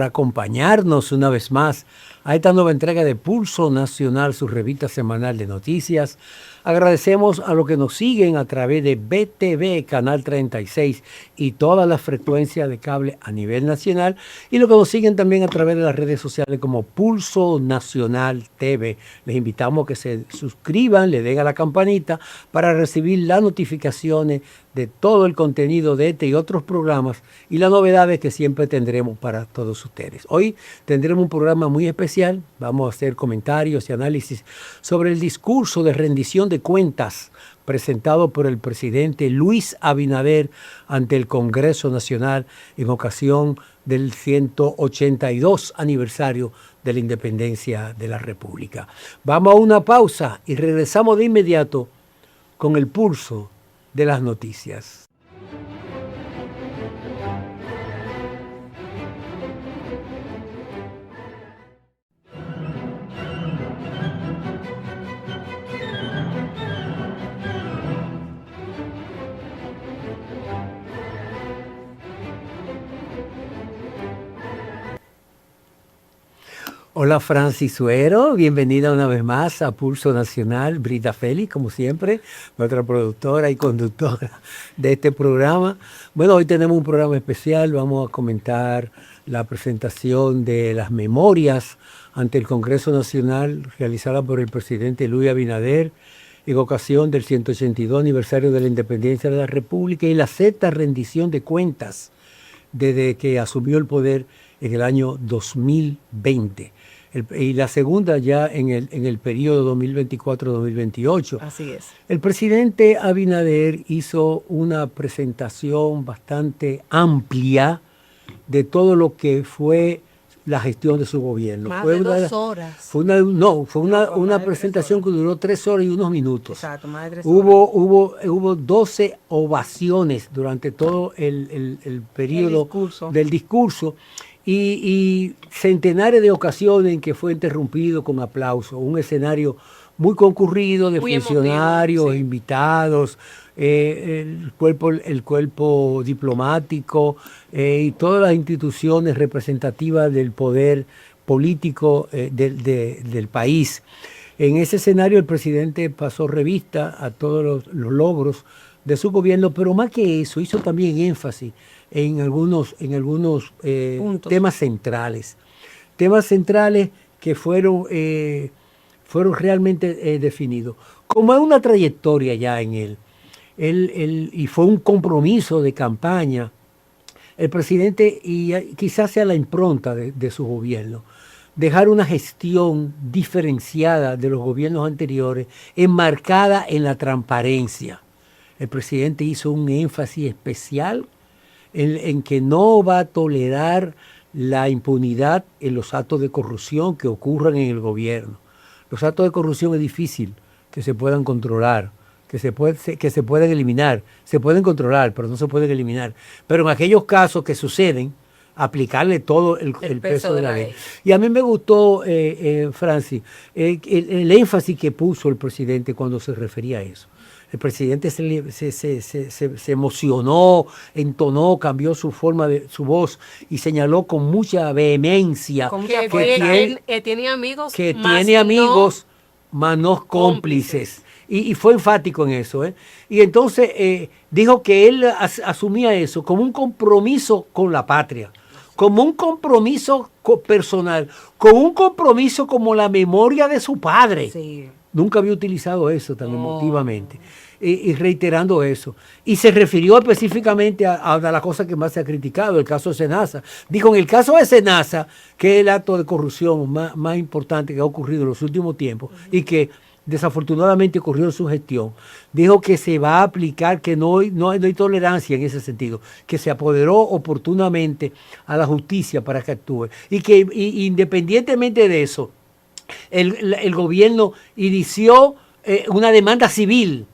por acompañarnos una vez más a esta nueva entrega de Pulso Nacional, su revista semanal de noticias. Agradecemos a los que nos siguen a través de BTV, Canal 36 y todas las frecuencias de cable a nivel nacional, y los que nos siguen también a través de las redes sociales como Pulso Nacional TV. Les invitamos a que se suscriban, le den a la campanita para recibir las notificaciones de todo el contenido de este y otros programas y las novedades que siempre tendremos para todos ustedes. Hoy tendremos un programa muy especial. Vamos a hacer comentarios y análisis sobre el discurso de rendición de cuentas presentado por el presidente Luis Abinader ante el Congreso Nacional en ocasión del 182 aniversario de la independencia de la República. Vamos a una pausa y regresamos de inmediato con el pulso de las noticias. Hola Francis Suero, bienvenida una vez más a Pulso Nacional. Brita Félix, como siempre, nuestra productora y conductora de este programa. Bueno, hoy tenemos un programa especial, vamos a comentar la presentación de las memorias ante el Congreso Nacional realizada por el presidente Luis Abinader en ocasión del 182 aniversario de la independencia de la República y la sexta rendición de cuentas desde que asumió el poder en el año 2020. Y la segunda ya en el periodo 2024-2028. Así es. El presidente Abinader hizo una presentación bastante amplia de todo lo que fue la gestión de su gobierno. Más fue de una, 2 horas. Fue una presentación que duró 3 horas y unos minutos. Exacto, más de 3 horas. Hubo 12 ovaciones durante todo el periodo del discurso. Y centenares de ocasiones en que fue interrumpido con aplausos. Un escenario muy concurrido de muy funcionarios, emotivo, sí, invitados, el cuerpo diplomático y todas las instituciones representativas del poder político del país. En ese escenario el presidente pasó revista a todos los logros de su gobierno, pero más que eso hizo también énfasis en algunos temas centrales que fueron realmente definidos. Como hay una trayectoria ya en él y fue un compromiso de campaña, el presidente, y quizás sea la impronta de su gobierno, dejar una gestión diferenciada de los gobiernos anteriores, enmarcada en la transparencia. El presidente hizo un énfasis especial en que no va a tolerar la impunidad en los actos de corrupción que ocurran en el gobierno. Los actos de corrupción es difícil que se puedan controlar, que se puedan eliminar. Se pueden controlar, pero no se pueden eliminar. Pero en aquellos casos que suceden, aplicarle todo el peso de la ley. Y a mí me gustó, Francis, el énfasis que puso el presidente cuando se refería a eso. El presidente se emocionó, entonó, cambió su voz y señaló con mucha vehemencia que tiene amigos, más no cómplices. Y fue enfático en eso. Y entonces dijo que él asumía eso como un compromiso con la patria, como un compromiso personal, como un compromiso como la memoria de su padre. Sí. Nunca había utilizado eso tan emotivamente. Y reiterando eso. Y se refirió específicamente a la cosa que más se ha criticado, el caso de Senasa. Dijo, en el caso de Senasa, que es el acto de corrupción más importante que ha ocurrido en los últimos tiempos y que desafortunadamente ocurrió en su gestión, dijo que se va a aplicar, que no hay tolerancia en ese sentido, que se apoderó oportunamente a la justicia para que actúe. Y que independientemente de eso, el gobierno inició una demanda civil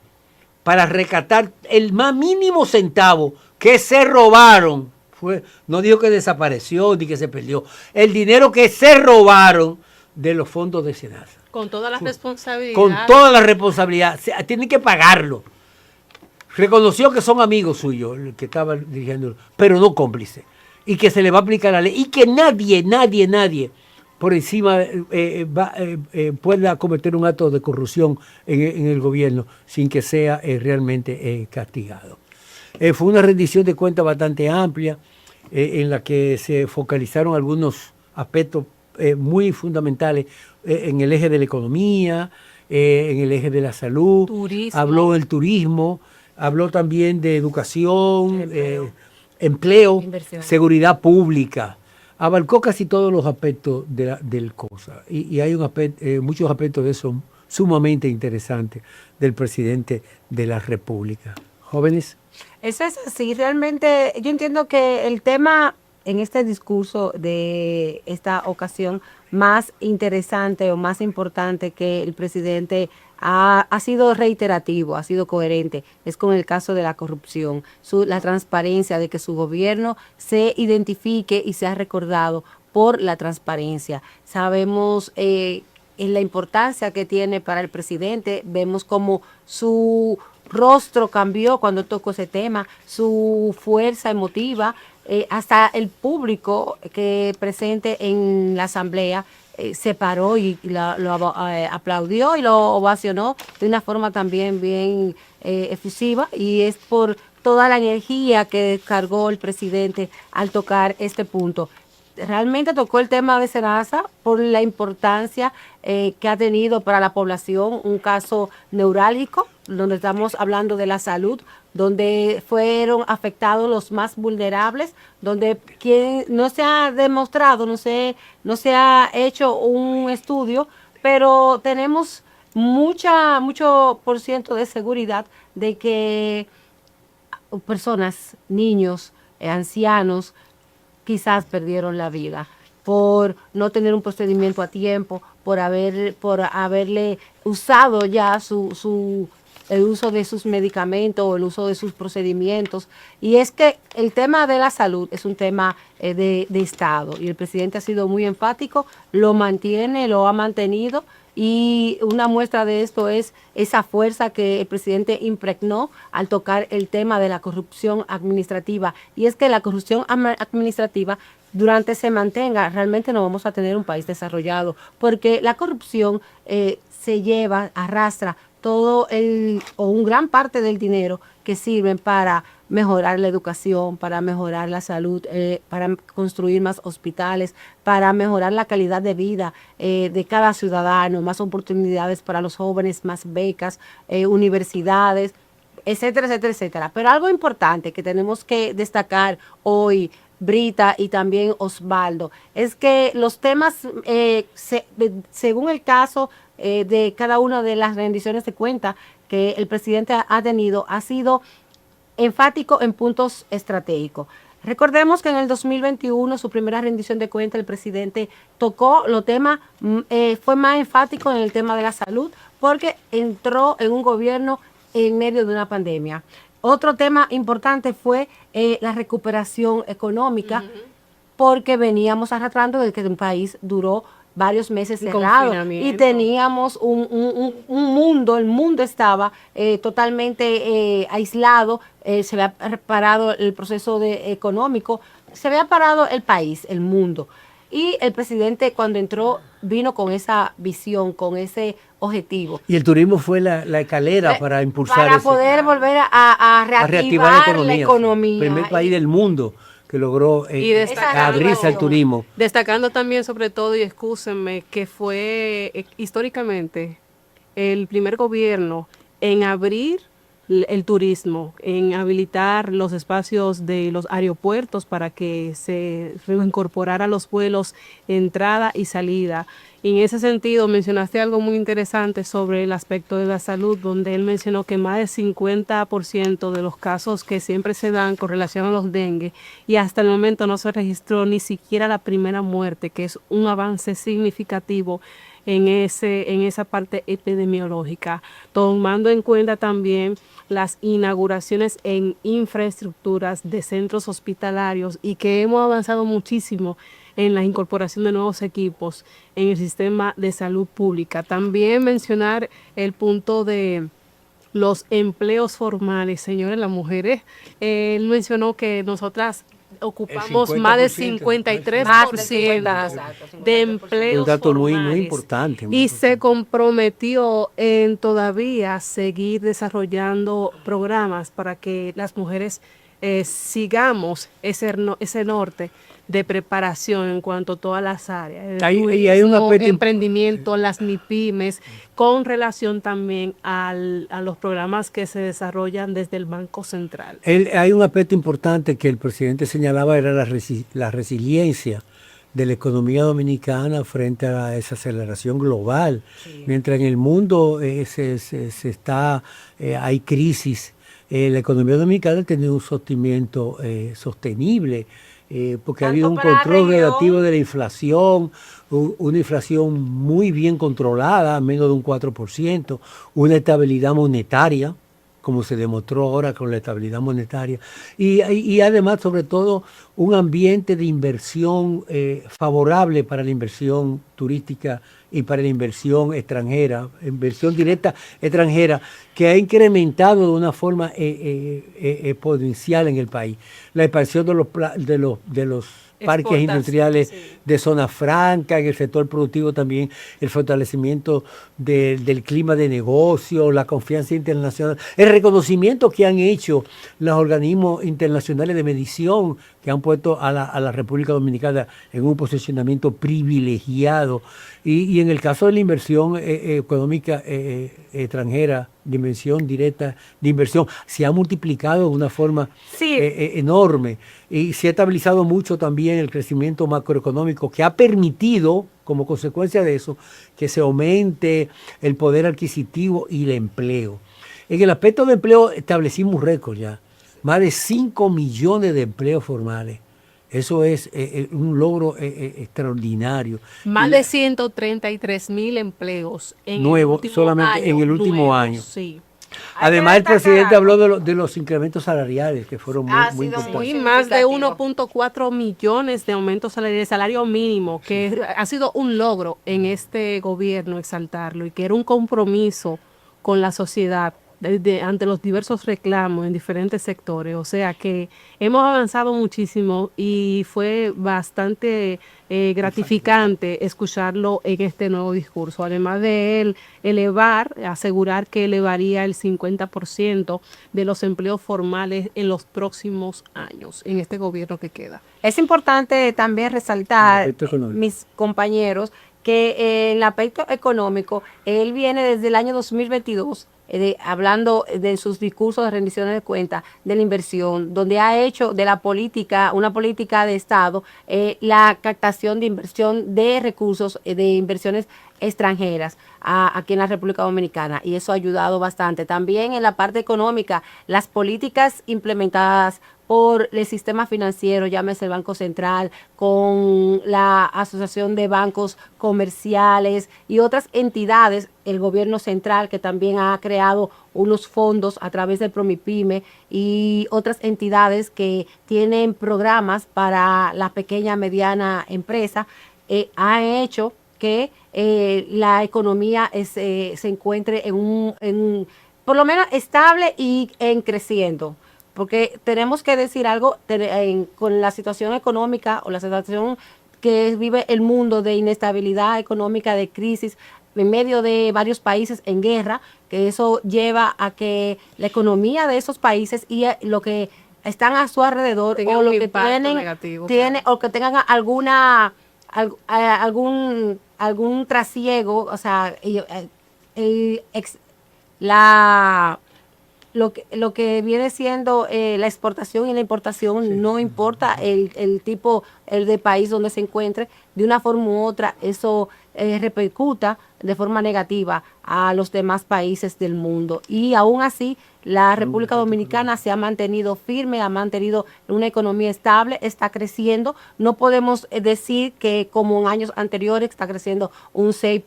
para rescatar el más mínimo centavo que se robaron. No dijo que desapareció ni que se perdió. El dinero que se robaron de los fondos de Senasa. Con toda la responsabilidad. Con toda la responsabilidad. Tienen que pagarlo. Reconoció que son amigos suyos, el que estaba dirigiéndolo, pero no cómplices. y que se le va a aplicar la ley y que nadie por encima pueda cometer un acto de corrupción en el gobierno sin que sea realmente castigado. Fue una rendición de cuentas bastante amplia en la que se focalizaron algunos aspectos muy fundamentales en el eje de la economía, en el eje de la salud, Turismo. Habló del turismo, habló también de educación, empleo, seguridad pública. Abarcó casi todos los aspectos del cosa. Y hay muchos aspectos de eso sumamente interesantes del presidente de la República. Jóvenes. Eso es así. Realmente yo entiendo que el tema en este discurso de esta ocasión más interesante o más importante que el presidente ha sido reiterativo, ha sido coherente, es con el caso de la corrupción, la transparencia, de que su gobierno se identifique y sea recordado por la transparencia. Sabemos en la importancia que tiene para el presidente, vemos como su rostro cambió cuando tocó ese tema, su fuerza emotiva, hasta el público que presente en la asamblea se paró y lo aplaudió y lo ovacionó de una forma también bien efusiva, y es por toda la energía que descargó el presidente al tocar este punto. Realmente tocó el tema de SENASA por la importancia que ha tenido para la población, un caso neurálgico, donde estamos hablando de la salud, donde fueron afectados los más vulnerables, donde no se ha demostrado, no se ha hecho un estudio, pero tenemos mucho por ciento de seguridad de que personas, niños, ancianos, quizás perdieron la vida por no tener un procedimiento a tiempo, por haberle usado ya el uso de sus medicamentos o el uso de sus procedimientos. Y es que el tema de la salud es un tema de Estado, y el presidente ha sido muy enfático, lo ha mantenido, y una muestra de esto es esa fuerza que el presidente impregnó al tocar el tema de la corrupción administrativa. Y es que la corrupción administrativa, durante se mantenga, realmente no vamos a tener un país desarrollado, porque la corrupción arrastra todo o una gran parte del dinero que sirven para mejorar la educación, para mejorar la salud, para construir más hospitales, para mejorar la calidad de vida de cada ciudadano, más oportunidades para los jóvenes, más becas, universidades, etcétera, etcétera, etcétera. Pero algo importante que tenemos que destacar hoy, Brita y también Osvaldo, es que los temas, según el caso de cada una de las rendiciones de cuenta que el presidente ha tenido, ha sido enfático en puntos estratégicos. Recordemos que en el 2021, su primera rendición de cuenta, el presidente tocó los temas, fue más enfático en el tema de la salud, porque entró en un gobierno en medio de una pandemia. Otro tema importante fue la recuperación económica, porque veníamos arrastrando de que el país duró varios meses cerrado y teníamos un mundo, el mundo estaba totalmente aislado, se había parado el proceso económico, se había parado el país, el mundo. Y el presidente, cuando entró, vino con esa visión, con ese objetivo. Y el turismo fue la escalera para impulsar para poder volver a reactivar la economía. El primer país del mundo que logró abrirse al turismo. Destacando también, sobre todo, y excúsenme, que fue históricamente el primer gobierno en abrir el turismo, en habilitar los espacios de los aeropuertos para que se reincorporaran los vuelos entrada y salida. Y en ese sentido mencionaste algo muy interesante sobre el aspecto de la salud, donde él mencionó que más del 50% de los casos que siempre se dan con relación a los dengue, y hasta el momento no se registró ni siquiera la primera muerte, que es un avance significativo en esa parte epidemiológica, tomando en cuenta también las inauguraciones en infraestructuras de centros hospitalarios, y que hemos avanzado muchísimo en la incorporación de nuevos equipos en el sistema de salud pública. También mencionar el punto de los empleos formales. Señores, las mujeres, él mencionó que nosotras ocupamos El más de 50%, 53% de empleos un dato muy formales. importante. Y se comprometió en todavía seguir desarrollando programas para que las mujeres sigamos ese norte de preparación en cuanto a todas las áreas, Y hay un aspecto emprendimiento, las MIPIMES, con relación también a los programas que se desarrollan desde el Banco Central. Hay un aspecto importante que el presidente señalaba, era la resiliencia de la economía dominicana frente a esa aceleración global. Sí. Mientras en el mundo hay crisis, la economía dominicana ha tenido un sostenimiento sostenible, porque ha habido un control relativo de la inflación, una inflación muy bien controlada, menos de un 4%, una estabilidad monetaria, como se demostró ahora con la estabilidad monetaria, y además, sobre todo, un ambiente de inversión favorable para la inversión turística y para la inversión extranjera, inversión directa extranjera, que ha incrementado de una forma exponencial en el país. La expansión de los parques industriales, sí, de zona franca, en el sector productivo también, el fortalecimiento del clima de negocio, la confianza internacional, el reconocimiento que han hecho los organismos internacionales de medición, que han puesto a la República Dominicana en un posicionamiento privilegiado. Y en el caso de la inversión económica extranjera, dimensión directa de inversión, se ha multiplicado de una forma enorme, y se ha estabilizado mucho también el crecimiento macroeconómico, que ha permitido, como consecuencia de eso, que se aumente el poder adquisitivo y el empleo. En el aspecto de empleo establecimos un récord ya, más de 5 millones de empleos formales. Eso es un logro extraordinario. Más de 133,000 empleos nuevos solamente en el último año. Sí. Además, el presidente habló de los incrementos salariales, que fueron muy importantes. Sí, más de 1.4 millones de aumentos salariales, salario mínimo, que ha sido un logro en este gobierno exaltarlo, y que era un compromiso con la sociedad ante los diversos reclamos en diferentes sectores. O sea que hemos avanzado muchísimo y fue bastante gratificante escucharlo en este nuevo discurso. Además de él asegurar que elevaría el 50% de los empleos formales en los próximos años, en este gobierno que queda. Es importante también resaltar, mis compañeros, que en el aspecto económico, él viene desde el año 2022 hablando de sus discursos de rendiciones de cuentas, de la inversión, donde ha hecho de la política, una política de Estado, la captación de inversión de recursos, de inversiones extranjeras aquí en la República Dominicana, y eso ha ayudado bastante. También en la parte económica, las políticas implementadas por el sistema financiero, llámese el Banco Central, con la Asociación de Bancos Comerciales y otras entidades, el gobierno central, que también ha creado unos fondos a través del Promipyme, y otras entidades que tienen programas para la pequeña y mediana empresa, ha hecho que la economía se encuentre por lo menos estable y en creciendo. Porque tenemos que decir algo con la situación económica o la situación que vive el mundo de inestabilidad económica, de crisis, en medio de varios países en guerra, que eso lleva a que la economía de esos países y lo que están a su alrededor, tengan o lo que o que tengan algún trasiego, o sea, lo que viene siendo la exportación y la importación, sí, no importa el tipo de país donde se encuentre, de una forma u otra eso repercuta de forma negativa a los demás países del mundo. Y aún así, la República Dominicana se ha mantenido firme, ha mantenido una economía estable, está creciendo. No podemos decir que como en años anteriores está creciendo un 6%,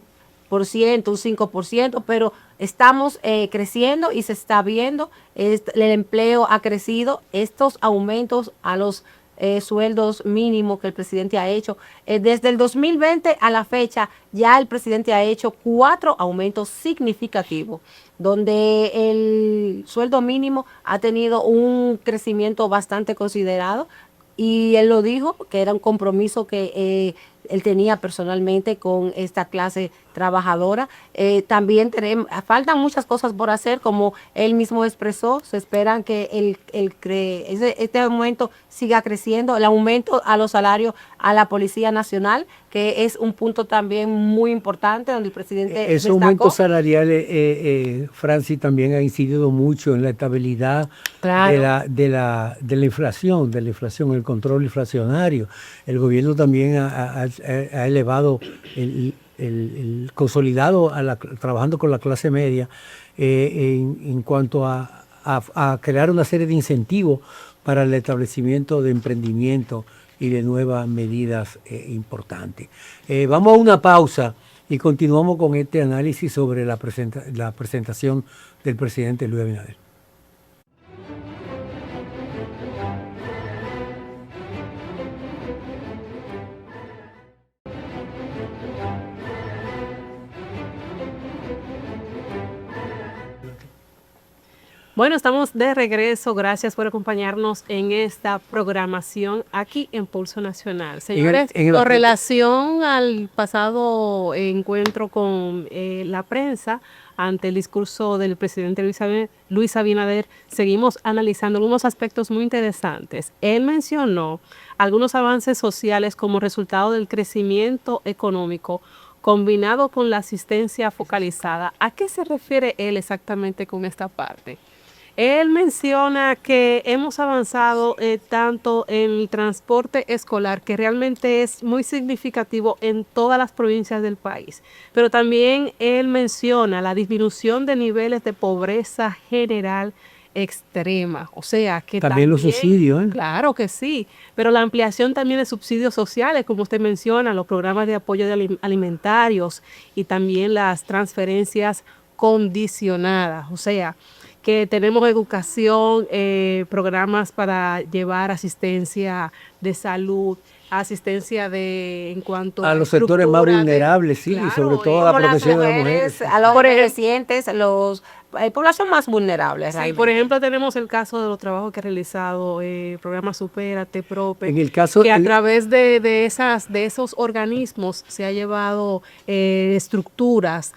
un 5%, pero estamos creciendo y se está viendo, el empleo ha crecido, estos aumentos a los sueldos mínimos que el presidente ha hecho, desde el 2020 a la fecha, ya el presidente ha hecho 4 aumentos significativos, donde el sueldo mínimo ha tenido un crecimiento bastante considerado, y él lo dijo, que era un compromiso que él tenía personalmente con esta clase trabajadora. También faltan muchas cosas por hacer, como él mismo expresó. Se esperan que este aumento siga creciendo, el aumento a los salarios a la Policía Nacional, que es un punto también muy importante donde el presidente esos aumentos salariales, Francis, también ha incidido mucho en la estabilidad de la inflación, el control inflacionario. El gobierno también ha elevado el consolidado trabajando con la clase media en cuanto a crear una serie de incentivos para el establecimiento de emprendimiento y de nuevas medidas importantes. Vamos a una pausa y continuamos con este análisis sobre la presentación del presidente Luis Abinader. Bueno, estamos de regreso. Gracias por acompañarnos en esta programación aquí en Pulso Nacional. Señores, con relación al pasado encuentro con la prensa ante el discurso del presidente Luis Abinader, seguimos analizando algunos aspectos muy interesantes. Él mencionó algunos avances sociales como resultado del crecimiento económico combinado con la asistencia focalizada. ¿A qué se refiere él exactamente con esta parte? Él menciona que hemos avanzado tanto en el transporte escolar, que realmente es muy significativo en todas las provincias del país, pero también él menciona la disminución de niveles de pobreza general extrema, o sea que también los subsidios, claro que sí, pero la ampliación también de subsidios sociales, como usted menciona, los programas de apoyo alimentarios y también las transferencias condicionadas, o sea que tenemos educación, programas para llevar asistencia de salud, asistencia en cuanto a los sectores más vulnerables, sí, claro, y sobre todo a la protección de las mujeres, a los envejecientes, a los población más vulnerable. Sí, por ejemplo, tenemos el caso de los trabajos que ha realizado programa Supérate, Prope, en el caso, que a través de esos organismos se ha llevado estructuras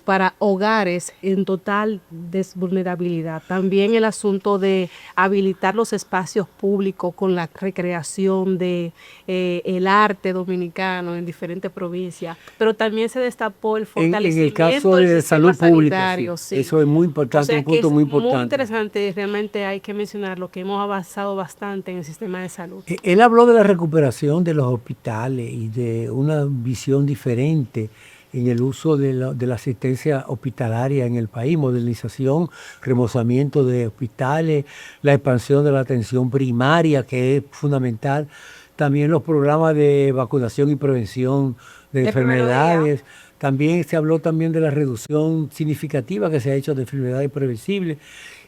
para hogares en total desvulnerabilidad. También el asunto de habilitar los espacios públicos con la recreación de el arte dominicano en diferentes provincias, pero también se destapó el fortalecimiento en el caso de salud pública, sí. Eso es muy importante, o sea, un punto muy importante. Muy interesante, realmente hay que mencionar lo que hemos avanzado bastante en el sistema de salud. Él habló de la recuperación de los hospitales y de una visión diferente en el uso de la asistencia hospitalaria en el país, modernización, remozamiento de hospitales, la expansión de la atención primaria, que es fundamental, también los programas de vacunación y prevención de enfermedades. También se habló también de la reducción significativa que se ha hecho de enfermedades previsibles.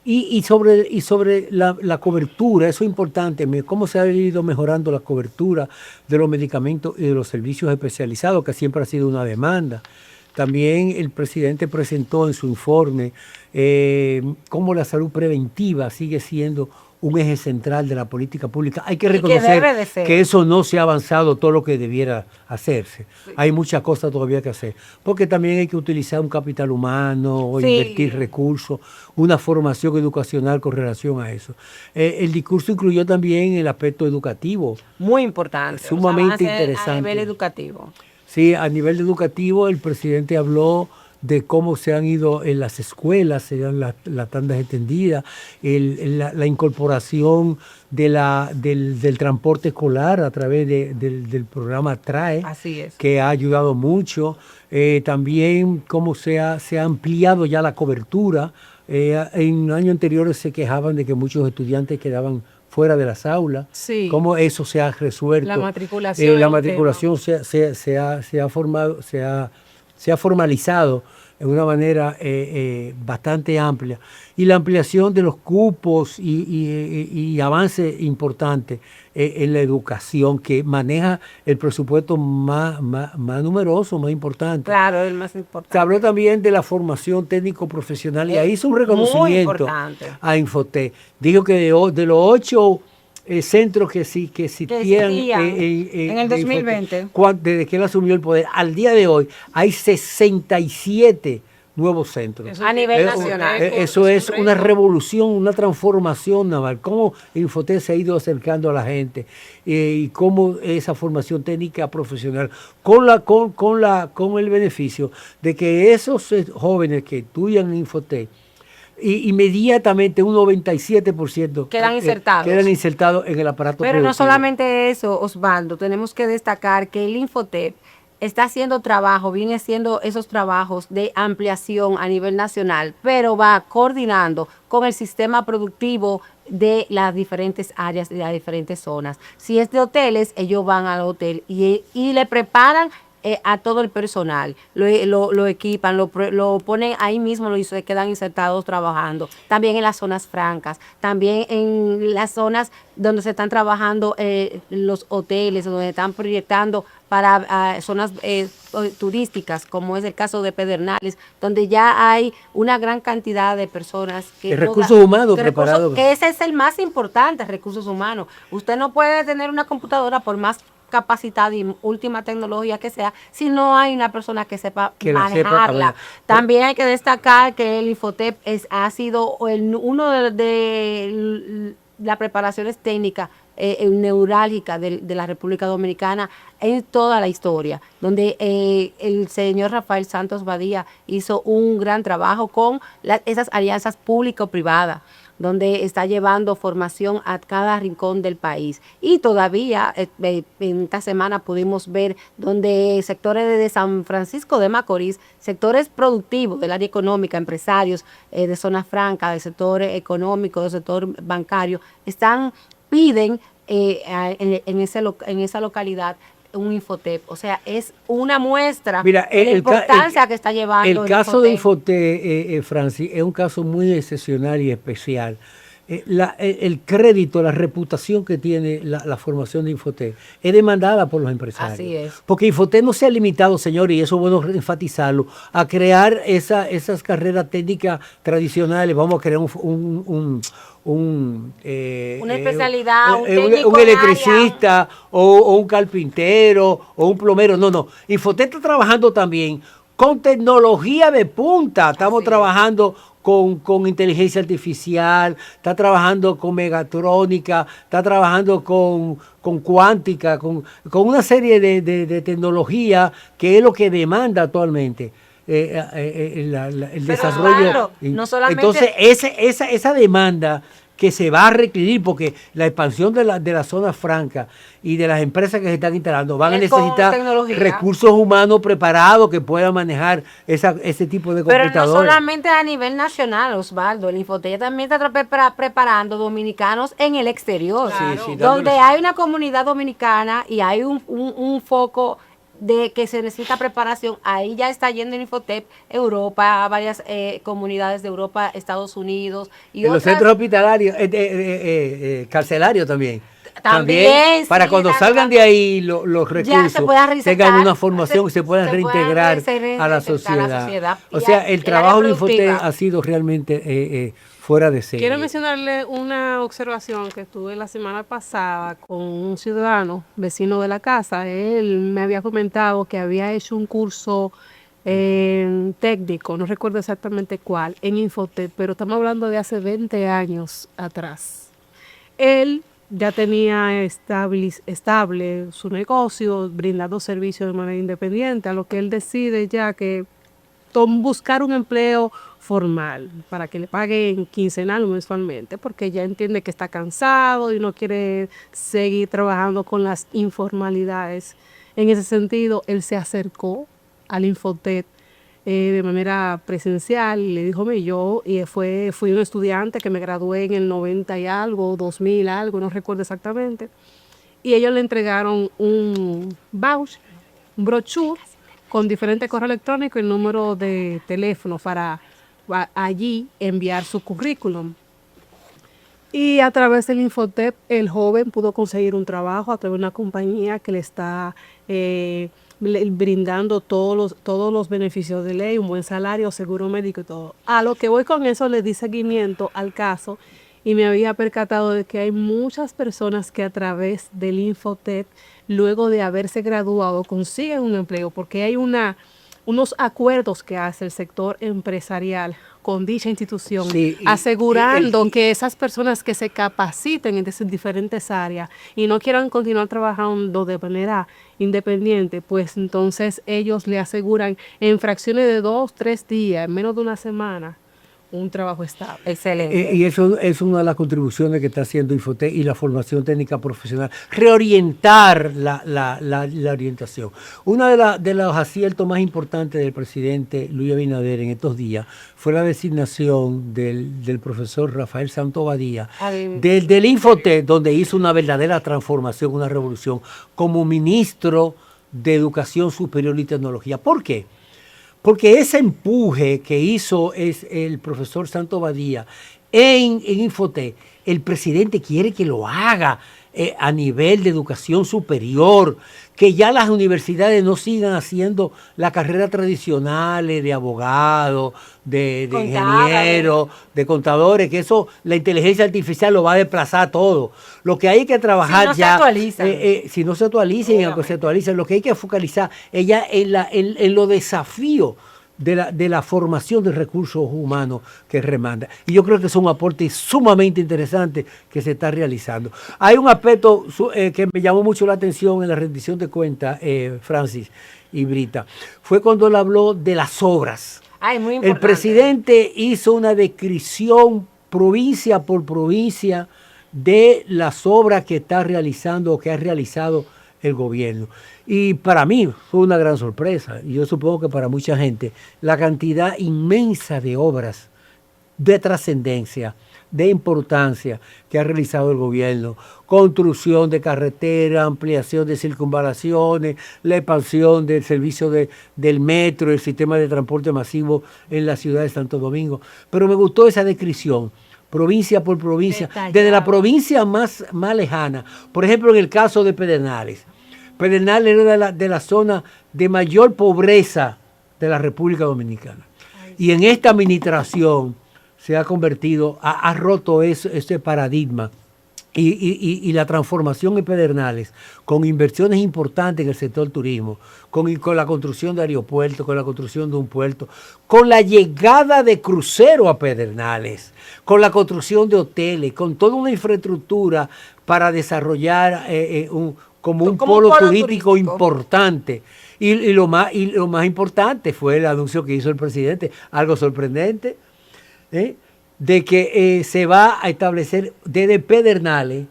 Y sobre la cobertura, eso es importante, cómo se ha ido mejorando la cobertura de los medicamentos y de los servicios especializados, que siempre ha sido una demanda. También el presidente presentó en su informe cómo la salud preventiva sigue siendo un eje central de la política pública. Hay que reconocer que eso no se ha avanzado todo lo que debiera hacerse. Sí. Hay muchas cosas todavía que hacer. Porque también hay que utilizar un capital humano, sí, invertir recursos, una formación educacional con relación a eso. El discurso incluyó también el aspecto educativo. Muy importante. Sumamente interesante. A nivel educativo. Sí, a nivel educativo el presidente habló de cómo se han ido en las escuelas, se dan las tandas extendidas, la incorporación del transporte escolar a través del programa TRAE, así es, que ha ayudado mucho. También cómo se ha ampliado ya la cobertura. En años anteriores se quejaban de que muchos estudiantes quedaban fuera de las aulas, sí, cómo eso se ha resuelto. La matriculación se ha formalizado de una manera bastante amplia. Y la ampliación de los cupos y avances importantes en la educación, que maneja el presupuesto más numeroso, más importante. Claro, el más importante. Se habló también de la formación técnico-profesional y ahí hizo un reconocimiento a Infotec. Dijo que de los 8 centros que sí que existían en el 2020. Desde que él asumió el poder. Al día de hoy hay 67 nuevos centros. A nivel nacional. Eso es una revolución, una transformación, Naval. Cómo Infotep se ha ido acercando a la gente y cómo esa formación técnica profesional con el beneficio de que esos jóvenes que estudian Infotep inmediatamente un 97% quedan insertados en el aparato Pero productivo. no solamente eso, Osvaldo, tenemos que destacar que el Infotep está haciendo viene haciendo esos trabajos de ampliación a nivel nacional, pero va coordinando con el sistema productivo de las diferentes áreas, de las diferentes zonas. Si es de hoteles, ellos van al hotel y le preparan a todo el personal, lo equipan, lo ponen ahí mismo, se quedan insertados trabajando. También en las zonas francas, también en las zonas donde se están trabajando los hoteles, donde están proyectando para zonas turísticas, como es el caso de Pedernales, donde ya hay una gran cantidad de personas que... Recursos humanos preparados. Que ese es el más importante, recursos humanos. Usted no puede tener una computadora por más capacidad y última tecnología que sea, si no hay una persona que sepa manejarla. También hay que destacar que el Infotep ha sido uno de las preparaciones técnicas neurálgicas de la República Dominicana en toda la historia, donde el señor Rafael Santos Badía hizo un gran trabajo con esas alianzas público-privadas, donde está llevando formación a cada rincón del país. Y todavía en esta semana pudimos ver donde sectores de San Francisco de Macorís, sectores productivos del área económica, empresarios de zona franca, del sector económico, del sector bancario, piden en esa localidad un Infotep. O sea, es una muestra de la importancia que está llevando el caso de Infotep, Francis, es un caso muy excepcional y especial. El crédito, la reputación que tiene la formación de Infotep es demandada por los empresarios. Así es. Porque Infotep no se ha limitado, señor, y eso es bueno enfatizarlo, a crear esas carreras técnicas tradicionales. Vamos a crear una especialidad, un electricista o un carpintero o un plomero. No. Infotep está trabajando también con tecnología de punta. Estamos trabajando con inteligencia artificial, está trabajando con megatrónica, está trabajando con cuántica, con una serie de tecnología que es lo que demanda actualmente el desarrollo. Claro, no solamente... Entonces, esa demanda que se va a requerir, porque la expansión de la zona franca y de las empresas que se están instalando van a necesitar recursos humanos preparados que puedan manejar ese tipo de computadoras. Pero no solamente a nivel nacional, Osvaldo, el Infotep también está preparando dominicanos en el exterior, donde hay una comunidad dominicana y hay un foco de que se necesita preparación. Ahí ya está yendo el Infotep Europa, varias comunidades de Europa, Estados Unidos y en los centros hospitalarios, carcelarios también. También para cuando salgan de ahí los recursos tengan una formación y se puedan reintegrar a la sociedad. O sea, el trabajo de Infotep ha sido realmente fuera de serie. Quiero mencionarle una observación que tuve la semana pasada con un ciudadano, vecino de la casa. Él me había comentado que había hecho un curso técnico, no recuerdo exactamente cuál, en Infotep, pero estamos hablando de hace 20 años atrás. Él ya tenía estable su negocio, brindando servicios de manera independiente, a lo que él decide ya que buscar un empleo formal para que le paguen quincenal o mensualmente, porque ya entiende que está cansado y no quiere seguir trabajando con las informalidades. En ese sentido, él se acercó al Infotep de manera presencial y le dijo, fui un estudiante que me gradué en el 90 y algo, 2000 algo, no recuerdo exactamente, y ellos le entregaron un voucher, un brochure con diferentes correos electrónicos y número de teléfono para allí enviar su currículum. Y a través del Infotep, el joven pudo conseguir un trabajo a través de una compañía que le está brindando todos los beneficios de ley, un buen salario, seguro médico y todo. A lo que voy con eso, le di seguimiento al caso y me había percatado de que hay muchas personas que a través del Infotep, luego de haberse graduado, consiguen un empleo, porque hay unos acuerdos que hace el sector empresarial con dicha institución, Sí, asegurando que esas personas que se capaciten en diferentes áreas y no quieran continuar trabajando de manera independiente, pues entonces ellos le aseguran en fracciones de 2, 3 días, en menos de una semana, un trabajo estable. Excelente. Y eso es una de las contribuciones que está haciendo Infotec y la formación técnica profesional. Reorientar la orientación. Uno de los aciertos más importantes del presidente Luis Abinader en estos días fue la designación del profesor Rafael Santo Badía del Infotec, donde hizo una verdadera transformación, una revolución, como ministro de Educación Superior y Tecnología. ¿Por qué? Porque ese empuje que hizo el profesor Santo Badía en Infotec, el presidente quiere que lo haga a nivel de educación superior, que ya las universidades no sigan haciendo la carrera tradicional de abogado, de ingeniero, de contadores, que eso la inteligencia artificial lo va a desplazar todo. Lo que hay que trabajar si no se actualizan, aunque se actualizan, lo que hay que focalizar es ya en los desafíos de la formación de recursos humanos que remanda. Y yo creo que es un aporte sumamente interesante que se está realizando. Hay un aspecto que me llamó mucho la atención en la rendición de cuentas, Francis y Brita, fue cuando él habló de las obras. Muy importante. El presidente hizo una descripción provincia por provincia de las obras que está realizando o que ha realizado el gobierno. Y para mí fue una gran sorpresa, y yo supongo que para mucha gente, la cantidad inmensa de obras de trascendencia, de importancia que ha realizado el gobierno. Construcción de carreteras, ampliación de circunvalaciones, la expansión del servicio del metro, el sistema de transporte masivo en la ciudad de Santo Domingo. Pero me gustó esa descripción, provincia por provincia, desde la provincia más lejana. Por ejemplo, en el caso de Pedernales. Pedernales era de la zona de mayor pobreza de la República Dominicana. Y en esta administración se ha convertido, ha roto ese paradigma y la transformación en Pedernales, con inversiones importantes en el sector turismo, con la construcción de aeropuertos, con la construcción de un puerto, con la llegada de cruceros a Pedernales, con la construcción de hoteles, con toda una infraestructura para desarrollar un polo turístico importante. Y lo más importante fue el anuncio que hizo el presidente, algo sorprendente, de que se va a establecer desde Pedernales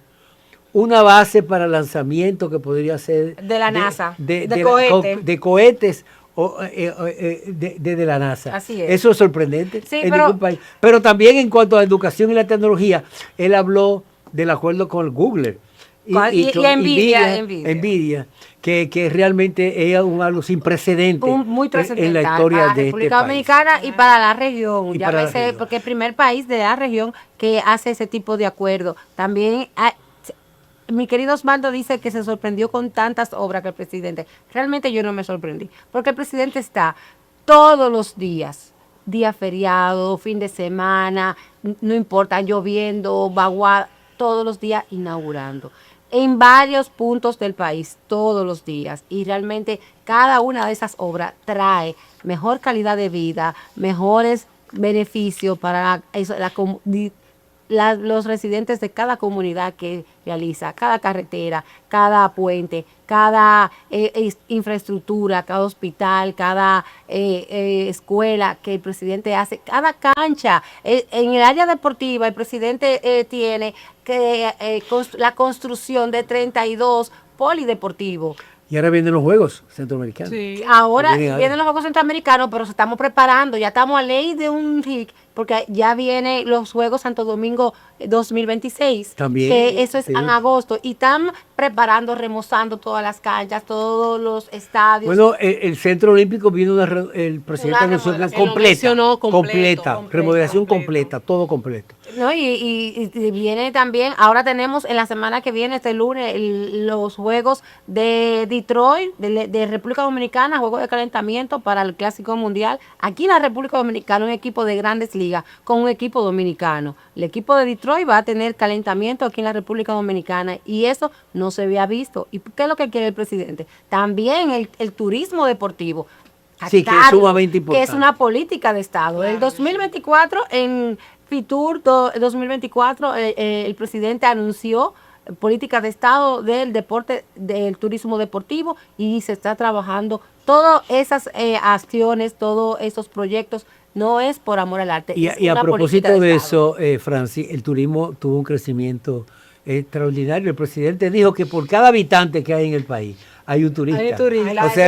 una base para lanzamiento que podría ser de la NASA, de cohetes desde la NASA. Así es. Eso es sorprendente en ningún país. Pero también en cuanto a educación y la tecnología, él habló del acuerdo con Google. Y Nvidia, que realmente es algo sin precedentes muy en la historia de República Dominicana y para la región, porque el primer país de la región que hace ese tipo de acuerdo. También mi querido Osvaldo dice que se sorprendió con tantas obras que el presidente. Realmente yo no me sorprendí, porque el presidente está todos los días, día feriado, fin de semana, no importa, lloviendo, vaguada, todos los días inaugurando en varios puntos del país, todos los días. Y realmente cada una de esas obras trae mejor calidad de vida, mejores beneficios para los residentes de cada comunidad que realiza, cada carretera, cada puente, cada infraestructura, cada hospital, cada escuela que el presidente hace, cada cancha. En el área deportiva el presidente tiene la construcción de 32 polideportivos. Y ahora vienen los Juegos Centroamericanos. Sí. Ahora vienen los Juegos Centroamericanos, pero se estamos preparando, ya estamos a ley de un RIC, porque ya vienen los Juegos Santo Domingo 2026. También. Que eso es en agosto. Y están preparando, remozando todas las canchas, todos los estadios. Bueno, el Centro Olímpico vino el presidente anunció completa, remodelación completa, todo completo. No, y viene también, ahora tenemos en la semana que viene, este lunes, los Juegos de Detroit, de República Dominicana, Juegos de calentamiento para el Clásico Mundial. Aquí en la República Dominicana, un equipo de Grandes Ligas liga con un equipo dominicano. El equipo de Detroit va a tener calentamiento aquí en la República Dominicana y eso no se había visto. ¿Y qué es lo que quiere el presidente? También el turismo deportivo. Sí, que es sumamente importante. Que es una política de Estado. El 2024, en FITUR 2024, el presidente anunció política de Estado del deporte, del turismo deportivo, y se está trabajando todas esas acciones, todos esos proyectos. No es por amor al arte. Y a propósito de eso, Francis, el turismo tuvo un crecimiento extraordinario. El presidente dijo que por cada habitante que hay en el país hay un turista. Hay un turista. O sea,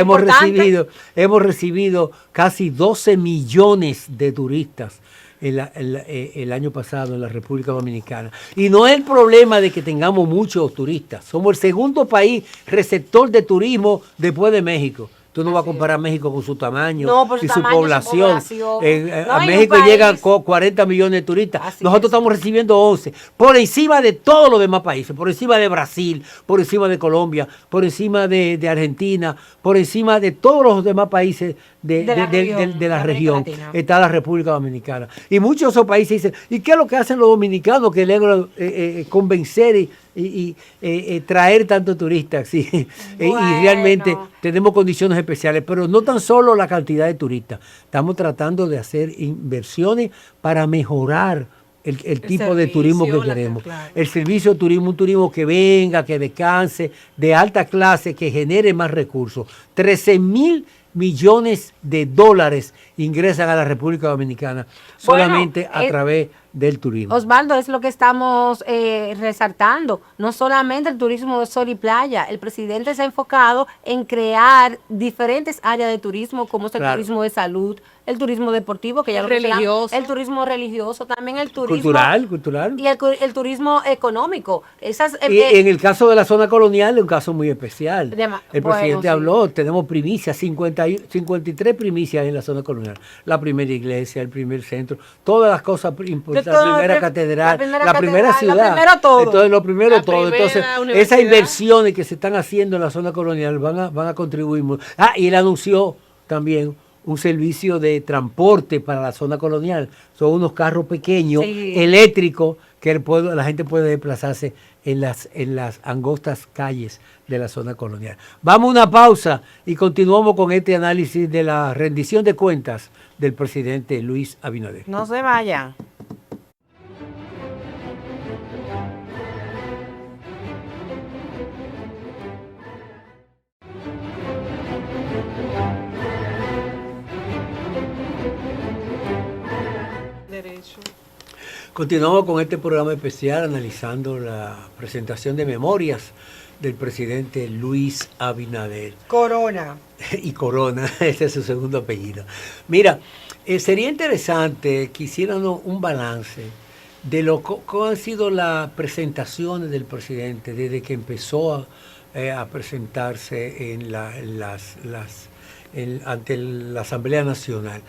hemos recibido casi 12 millones de turistas el año pasado en la República Dominicana. Y no es el problema de que tengamos muchos turistas. Somos el segundo país receptor de turismo después de México. Tú no vas a comparar México con su tamaño y su población. A México llegan 40 millones de turistas. Nosotros estamos recibiendo 11. Por encima de todos los demás países. Por encima de Brasil, por encima de Colombia, por encima de Argentina, por encima de todos los demás países de la región. Está la República Dominicana. Y muchos de esos países dicen, ¿y qué es lo que hacen los dominicanos que logran convencer y traer tantos turistas? Sí. Bueno. Y realmente tenemos condiciones especiales, pero no tan solo la cantidad de turistas. Estamos tratando de hacer inversiones para mejorar el tipo de turismo que queremos. Claro. El servicio de turismo, un turismo que venga, que descanse, de alta clase, que genere más recursos. 13,000 millones de dólares ingresan a la República Dominicana solamente a través del turismo. Osvaldo, es lo que estamos resaltando. No solamente el turismo de sol y playa. El presidente se ha enfocado en crear diferentes áreas de turismo, como es el turismo de salud, el turismo deportivo, que ya lo religioso, el turismo religioso, también el turismo cultural y el turismo económico. Y en el caso de la zona colonial es un caso muy especial. El presidente habló, tenemos primicias, 53 primicias en la zona colonial. La primera iglesia, el primer centro, todas las cosas importantes, la primera catedral, la primera ciudad. Entonces, lo primero todo. Entonces, esas inversiones que se están haciendo en la zona colonial van a contribuir mucho. Y él anunció también un servicio de transporte para la zona colonial. Son unos carros pequeños, eléctricos, que la gente puede desplazarse en las angostas calles de la zona colonial. Vamos a una pausa y continuamos con este análisis de la rendición de cuentas del presidente Luis Abinader. No se vayan. Continuamos con este programa especial analizando la presentación de memorias del presidente Luis Abinader. Corona. Y Corona, ese es su segundo apellido. Mira, sería interesante que hiciéramos un balance de cómo han sido las presentaciones del presidente desde que empezó a presentarse ante la Asamblea Nacional.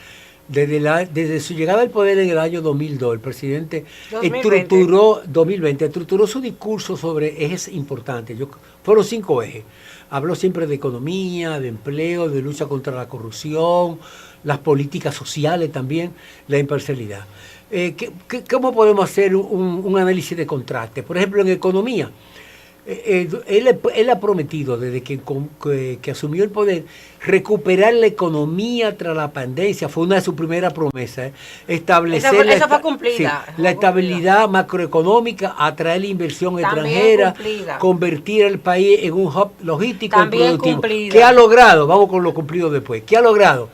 Desde su llegada al poder en el año 2002, el presidente 2020 estructuró su discurso sobre ejes importantes. Fueron 5 ejes. Habló siempre de economía, de empleo, de lucha contra la corrupción, las políticas sociales también, la imparcialidad. ¿Cómo podemos hacer un análisis de contraste? Por ejemplo, en economía. Él ha prometido desde que asumió el poder recuperar la economía tras la pandemia. Fue una de sus primeras promesas. Establecer esa fue cumplida. La estabilidad macroeconómica, atraer la inversión extranjera, convertir al país en un hub logístico y productivo. ¿Qué ha logrado? Vamos con lo cumplido después. ¿Qué ha logrado?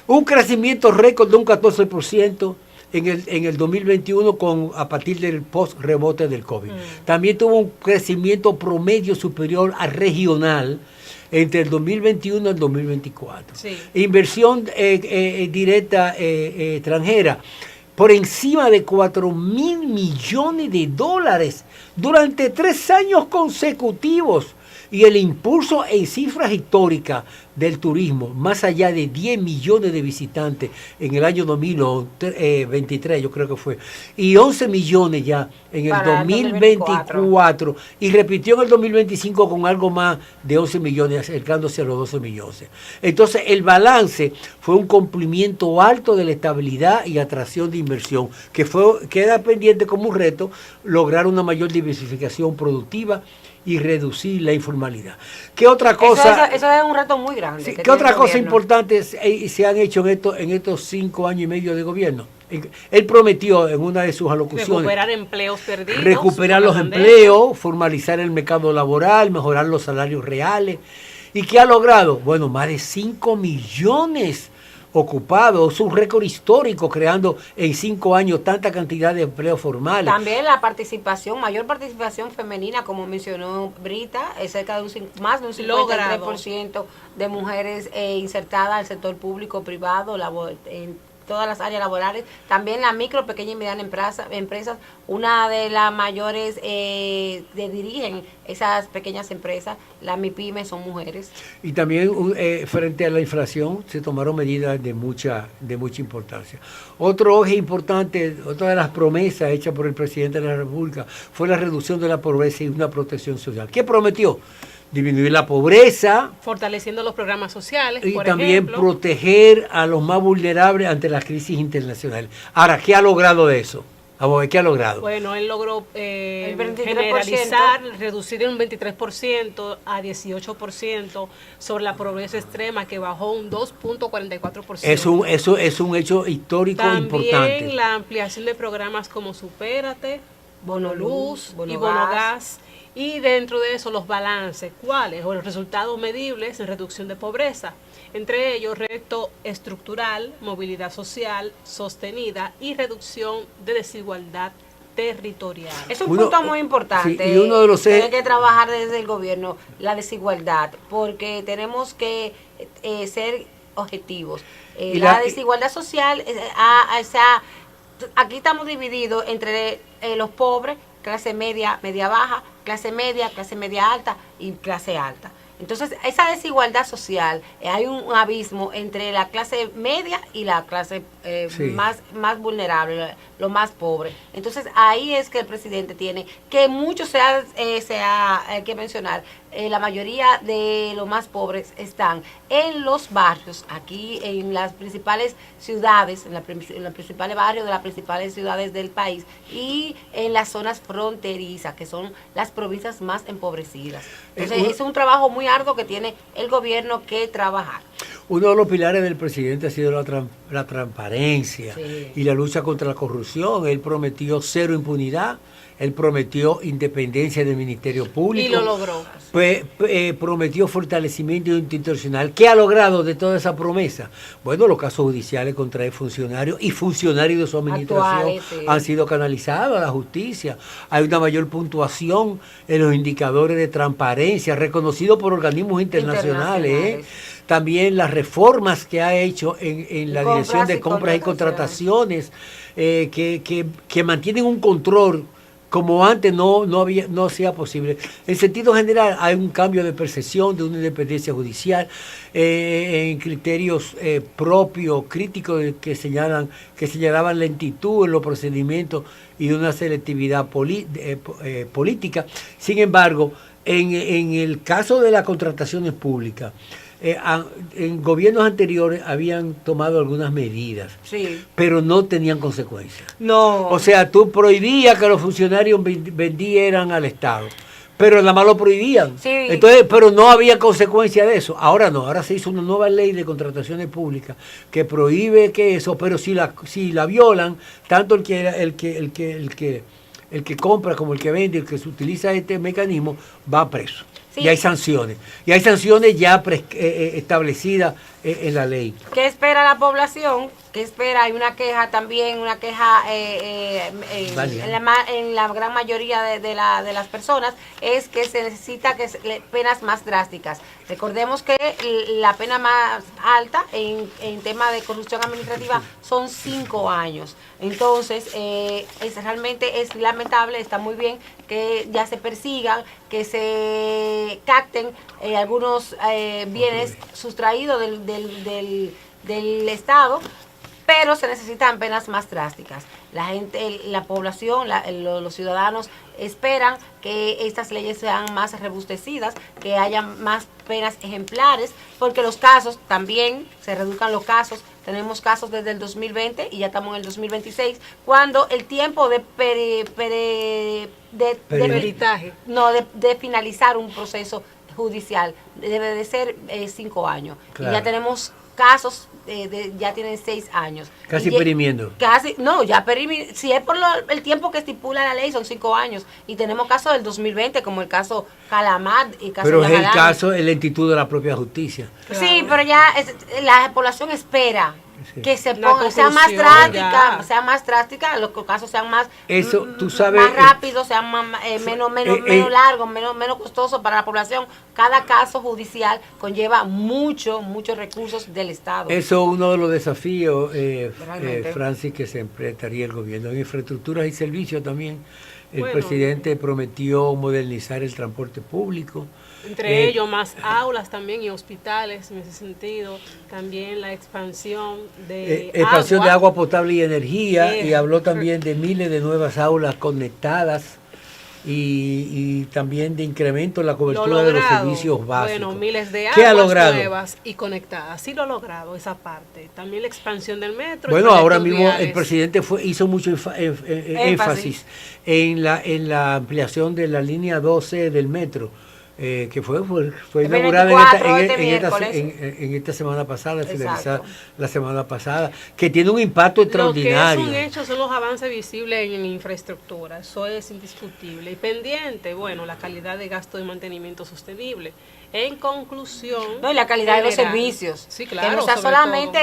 Un crecimiento récord de un 14%. En el 2021 a partir del post-rebote del COVID. También tuvo un crecimiento promedio superior al regional entre el 2021 y el 2024. Sí. Inversión directa extranjera por encima de 4,000 millones de dólares durante 3 años consecutivos. Y el impulso en cifras históricas del turismo, más allá de 10 millones de visitantes en el año 2023, yo creo que fue, y 11 millones ya en el Para el 2024, y repitió en el 2025 con algo más de 11 millones, acercándose a los 12 millones. Entonces, el balance fue un cumplimiento alto de la estabilidad y atracción de inversión, que queda pendiente como un reto lograr una mayor diversificación productiva y reducir la informalidad. ¿Qué otra cosa? Eso es un reto muy grande. Sí, ¿qué otra cosa importante se han hecho en estos 5 años y medio de gobierno? Él prometió en una de sus alocuciones recuperar empleos perdidos, recuperar los empleos, formalizar el mercado laboral, mejorar los salarios reales. ¿Y qué ha logrado? Bueno, más de 5 millones ocupados, es un récord histórico, creando en 5 años tanta cantidad de empleos formales. También la mayor participación femenina, como mencionó Brita, es cerca de más de un 53% de mujeres insertadas al sector público, privado, en todas las áreas laborales. También la micro, pequeña y mediana empresas, una de las mayores dirigen esas pequeñas empresas, las MIPYME, son mujeres. Y también frente a la inflación se tomaron medidas de mucha importancia. Otro eje importante, otra de las promesas hechas por el presidente de la República fue la reducción de la pobreza y una protección social. ¿Qué prometió? Disminuir la pobreza, fortaleciendo los programas sociales, y por también ejemplo, proteger a los más vulnerables ante las crisis internacionales. Ahora, ¿qué ha logrado de eso? Vamos a ver, ¿qué ha logrado? Bueno, él logró El 23%. generalizar, reducir en un 23% a 18% sobre la pobreza extrema, que bajó un 2.44%. Eso es un hecho histórico importante. También la ampliación de programas como Supérate, Bono Luz y Bono Gas. Y dentro de eso los balances, ¿cuáles? O los resultados medibles en reducción de pobreza. Entre ellos, reto estructural, movilidad social sostenida y reducción de desigualdad territorial. Es un punto muy importante. Sí, y uno de los tiene que trabajar desde el gobierno la desigualdad, porque tenemos que ser objetivos. La desigualdad social, aquí estamos divididos entre los pobres, clase media, media baja, clase media alta y clase alta. Entonces, esa desigualdad social, hay un abismo entre la clase media y la clase más vulnerable, lo más pobre. Entonces, ahí es que el presidente tiene que mucho se ha que mencionar, la mayoría de los más pobres están en los barrios, aquí en las principales ciudades, en los principales barrios de las principales ciudades del país y en las zonas fronterizas, que son las provincias más empobrecidas. Entonces, es un trabajo muy arduo que tiene el gobierno que trabajar. Uno de los pilares del presidente ha sido la transparencia y la lucha contra la corrupción. Él prometió cero impunidad, él prometió independencia del Ministerio Público. Y lo logró. Prometió fortalecimiento institucional. ¿Qué ha logrado de toda esa promesa? Bueno, los casos judiciales contra el funcionario y funcionarios de su administración han sido canalizados a la justicia. Hay una mayor puntuación en los indicadores de transparencia, reconocidos por organismos internacionales. También las reformas que ha hecho en la dirección de compras y contrataciones, que mantienen un control como antes no hacía posible. En sentido general, hay un cambio de percepción de una independencia judicial, en criterios propios, críticos, que señalaban lentitud en los procedimientos y una selectividad política. Sin embargo, en el caso de las contrataciones públicas, en gobiernos anteriores habían tomado algunas medidas, pero no tenían consecuencias. O sea, tú prohibías que los funcionarios vendieran al Estado, pero nada más lo prohibían. Entonces, pero no había consecuencia de eso. Ahora no, ahora se hizo una nueva ley de contrataciones públicas que prohíbe que eso, pero si la violan, tanto el que compra como el que vende, el que se utiliza este mecanismo, va preso. Y hay sanciones. Y hay sanciones ya establecidas en la ley. ¿Qué espera la población? ¿Qué espera? Hay una queja también, en la gran mayoría de las personas, es que se necesita penas más drásticas. Recordemos que la pena más alta en tema de corrupción administrativa son 5 años. Entonces, realmente es lamentable, está muy bien que ya se persigan, que se se capten algunos bienes sustraídos del Estado, pero se necesitan penas más drásticas. La gente, la población, los ciudadanos esperan que estas leyes sean más robustecidas, que haya más penas ejemplares, porque los casos también se reduzcan los casos. Tenemos casos desde el 2020 y ya estamos en el 2026, cuando el tiempo de finalizar un proceso judicial debe de ser 5 años. Claro. Y ya tenemos casos ya tienen 6 años. Casi perimiendo. Ya perimiendo. Si es por el tiempo que estipula la ley, son 5 años. Y tenemos casos del 2020, como el caso Calamar y caso Pero es el caso, es lentitud de la propia justicia. Claro. Sí, pero ya la población espera que se ponga, sea más drástica, los casos sean más, tú sabes, más rápidos, sean menos largos, menos costosos para la población. Cada caso judicial conlleva muchos recursos del Estado. Eso es uno de los desafíos, Francis, que se enfrentaría el gobierno. En infraestructuras y servicios también. El presidente prometió modernizar el transporte público. Entre ellos más aulas también y hospitales en ese sentido. También la expansión de agua potable y energía. Y habló también de miles de nuevas aulas conectadas. Y también de incremento en la cobertura de los servicios básicos. Bueno, miles de aulas nuevas y conectadas. Sí lo ha logrado esa parte. También la expansión del metro. Bueno, ahora mismo el presidente hizo mucho énfasis en la ampliación de la línea 12 del metro. Que fue inaugurada en esta semana pasada, finalizada la semana pasada, que tiene un impacto extraordinario. Lo que es un hecho son los avances visibles en infraestructura, eso es indiscutible. Y pendiente, la calidad de gasto de mantenimiento sostenible. En conclusión... y la calidad de los servicios. Sí, claro. Que no sea solamente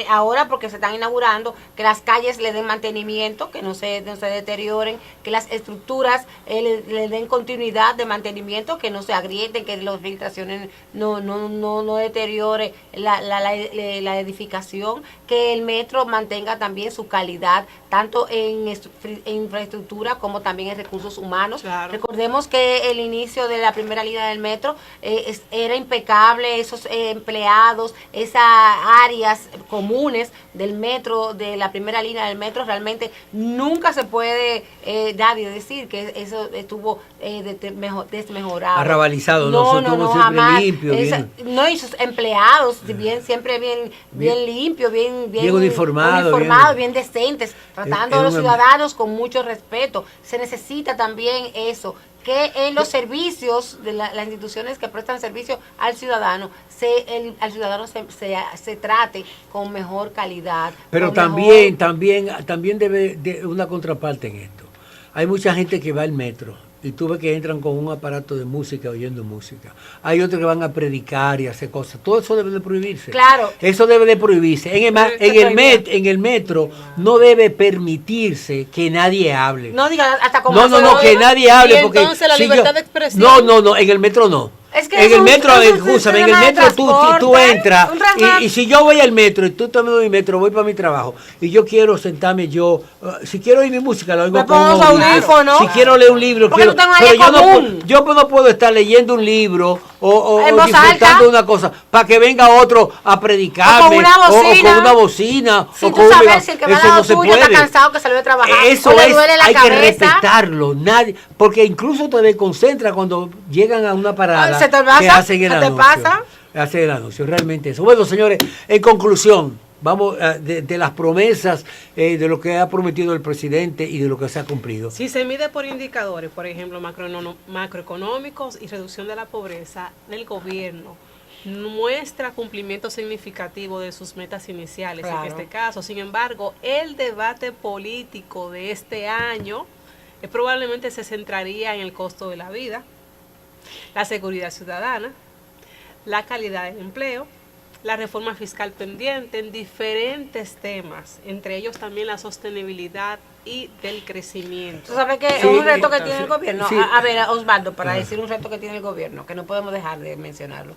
ahora porque se están inaugurando, que las calles le den mantenimiento, que no se deterioren, que las estructuras le den continuidad de mantenimiento, que no se agrieten, que las filtraciones no deteriore la edificación, que el metro mantenga también su calidad, tanto en infraestructura como también en recursos humanos. Claro. Recordemos que el inicio de la primera línea del metro era impecable, esos empleados, esas áreas comunes del metro, de la primera línea del metro, realmente nunca se puede nadie decir que eso estuvo desmejorado. Arrabalizado, estuvo jamás. Limpio. Y sus empleados, siempre bien limpios, bien uniformados, bien decentes, tratando a los ciudadanos con mucho respeto. Se necesita también eso, que en los servicios de las instituciones que prestan servicio al ciudadano, se trate con mejor calidad. Pero también debe de una contraparte en esto. Hay mucha gente que va al metro y tú ves que entran con un aparato de música, oyendo música. Hay otros que van a predicar y hacer cosas. Todo eso debe de prohibirse. Claro. Eso debe de prohibirse. En el metro no debe permitirse que nadie hable. No diga hasta como que nadie hable. Y porque entonces la libertad de expresión. No, en el metro no. Es que en el metro, escúchame, en el metro tú entras y si yo voy al metro y tú también voy al metro, voy para mi trabajo y yo quiero sentarme si quiero oír mi música, lo oigo con un audífono. Si quiero leer un libro, pero yo no puedo estar leyendo un libro o disfrutando de una cosa para que venga otro a predicarme o con una bocina sin tú saber si el que va al lado tuyo está cansado que salió de trabajar eso le duele la cabeza. Que respetarlo, porque incluso te desconcentra cuando llegan a una parada. ¿Se te pasa? Que hacen el anuncio. Hacen el anuncio, realmente eso. Bueno, señores, en conclusión, vamos de las promesas, de lo que ha prometido el presidente y de lo que se ha cumplido. Si se mide por indicadores, por ejemplo, macroeconómicos y reducción de la pobreza, el gobierno muestra cumplimiento significativo de sus metas iniciales, claro, en este caso. Sin embargo, el debate político de este año probablemente se centraría en el costo de la vida, la seguridad ciudadana, la calidad del empleo, la reforma fiscal pendiente en diferentes temas, entre ellos también la sostenibilidad y del crecimiento. ¿Tú sabes que es un reto que tiene el gobierno? Sí. A ver, Osvaldo, para decir un reto que tiene el gobierno, que no podemos dejar de mencionarlo.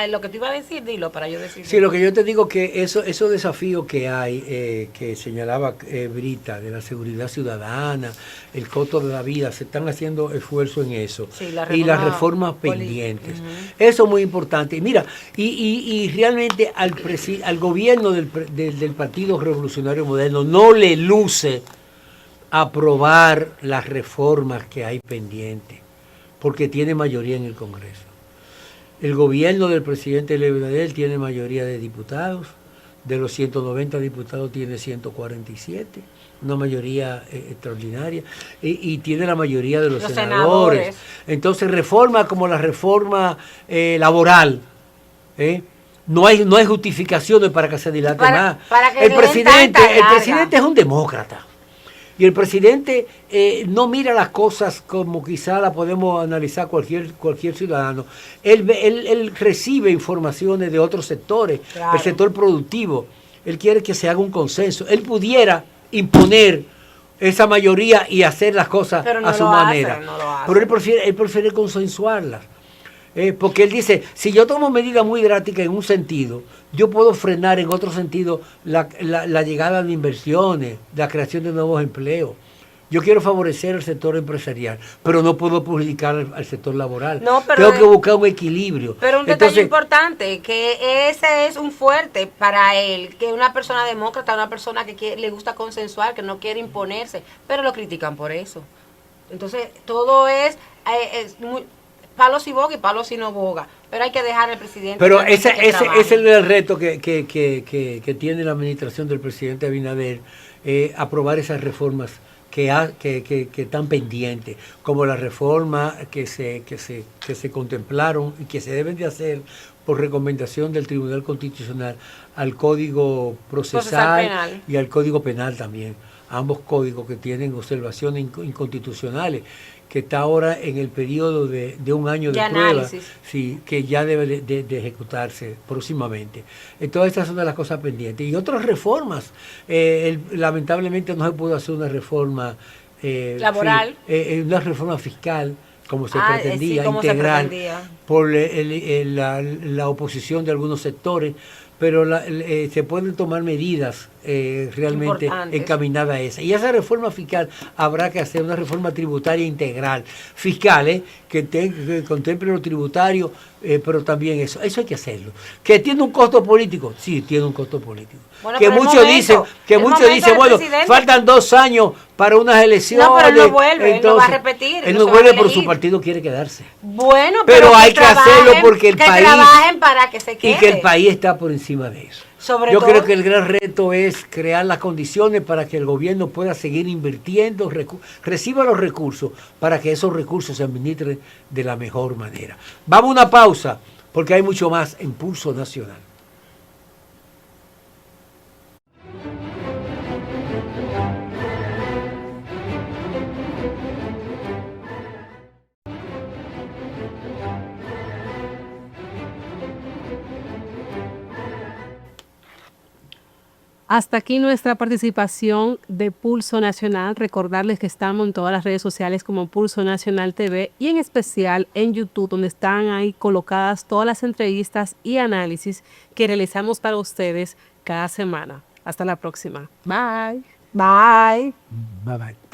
lo que tú ibas a decir, dilo para yo decir. Sí, lo que yo te digo que esos desafíos que hay, que señalaba Brita, de la seguridad ciudadana, el costo de la vida, se están haciendo esfuerzos en eso. Sí, y las reformas pendientes. Eso es muy importante. Y mira, y realmente al gobierno del Partido Revolucionario Moderno no le luce aprobar las reformas que hay pendientes, porque tiene mayoría en el Congreso. El gobierno del presidente Abinader tiene mayoría de diputados, de los 190 diputados tiene 147, una mayoría extraordinaria, y tiene la mayoría de los senadores. Entonces, reforma como la reforma laboral, no hay justificaciones para que se dilate más. El presidente es un demócrata. Y el presidente no mira las cosas como quizá la podemos analizar cualquier ciudadano. Él recibe informaciones de otros sectores, el sector productivo. Él quiere que se haga un consenso. Él pudiera imponer esa mayoría y hacer las cosas a su manera. Pero él prefiere consensuarlas. Porque él dice, si yo tomo medidas muy drásticas en un sentido, yo puedo frenar en otro sentido la llegada de inversiones, la creación de nuevos empleos. Yo quiero favorecer el sector empresarial, pero no puedo perjudicar al sector laboral. Tengo que buscar un equilibrio. Pero un detalle importante, que ese es un fuerte para él, que una persona demócrata, una persona que le gusta consensuar, que no quiere imponerse, pero lo critican por eso. Entonces, todo es muy... palos y boga y palos y no boga, pero hay que dejar al presidente. Pero ese es el reto que tiene la administración del presidente Abinader, aprobar esas reformas que están pendientes, como las reformas que se contemplaron y que se deben de hacer por recomendación del Tribunal Constitucional al Código Procesal y al Código Penal también, ambos códigos que tienen observaciones inconstitucionales, que está ahora en el periodo de un año de prueba, sí, que ya debe de ejecutarse próximamente. Entonces, estas son las cosas pendientes. Y otras reformas, lamentablemente no se pudo hacer una reforma laboral, una reforma fiscal, como se pretendía, integral, por la oposición de algunos sectores, pero se pueden tomar medidas realmente encaminadas a esa. Y esa reforma fiscal habrá que hacer una reforma tributaria integral, fiscal, que contemple lo tributario, pero también eso hay que hacerlo. ¿Que tiene un costo político? Sí, tiene un costo político. Bueno, que muchos dicen, bueno, faltan 2 años para unas elecciones. No, pero él no vuelve, él no va a repetir. Él no vuelve, pero su partido quiere quedarse. Bueno, pero hay que hacerlo porque el país... trabajen para que se quede. Y que el país está por encima de eso. Yo creo que el gran reto es crear las condiciones para que el gobierno pueda seguir invirtiendo, reciba los recursos, para que esos recursos se administren de la mejor manera. Vamos a una pausa, porque hay mucho más en Pulso Nacional. Hasta aquí nuestra participación de Pulso Nacional. Recordarles que estamos en todas las redes sociales como Pulso Nacional TV y en especial en YouTube, donde están ahí colocadas todas las entrevistas y análisis que realizamos para ustedes cada semana. Hasta la próxima. Bye. Bye. Bye bye.